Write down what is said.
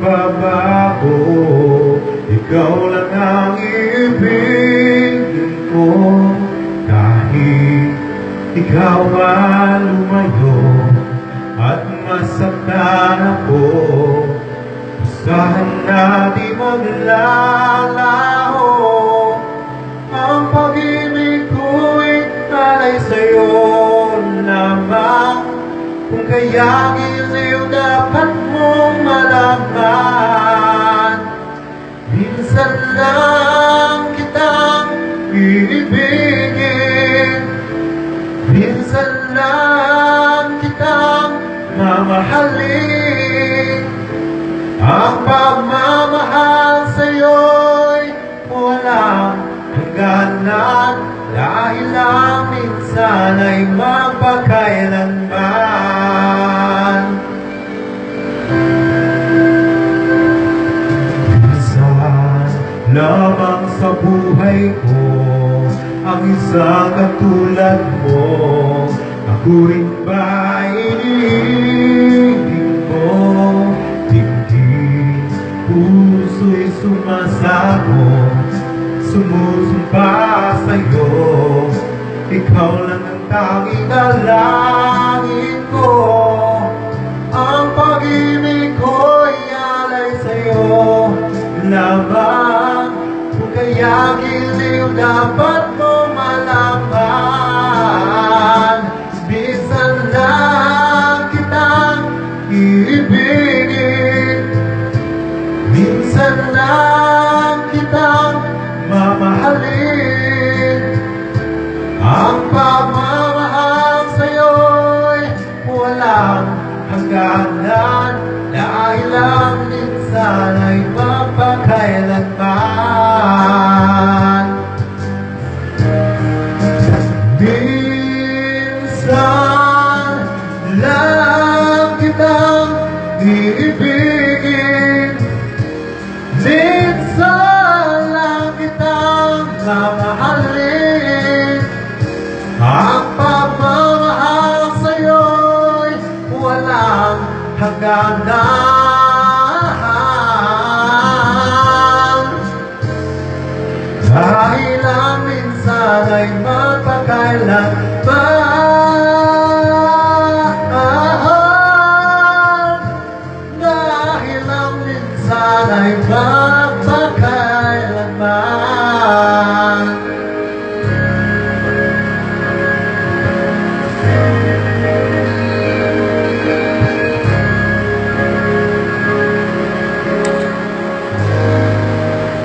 magbabago. Ikaw lang ang ibigin ko. Kahit ikaw man lumayo at masaktan ako, bastahan na di maglalaho. Ang pag-ibig ko'y alay sa'yo lamang. Kung kaya giliw dapat mong malaman, minsan lang kitang iibigin, minsan lang kitang mamahalin. Ang pagmamahal sa'yo'y walang hangganan, dahil lang minsan ay magpakailanman. Minsan lamang sa buhay ko ang isang katulad mo. Ako rin ba iniibig mo? Tingin, puso'y sumasabog, sumusumpa sa'yo. Ikaw lang ang tanging dalangin ko. Ang pag-ibig ko'y alay sa'yo lamang. Kung kaya giliw dapat mo malaman, minsan lang kitang iibigin, minsan lang kitang mamahalin. Ang pagmamahal sa'yo'y walang hangganan, dahil lang minsan ay magpakailanman. Minsan lang kitang iibigin, minsan lang kitang mamahalin. Ang pagmamahal sa'yo'y walang hangganan, dahil lang minsan ay magpakailanman, dahil lang minsan ay magpakailanman.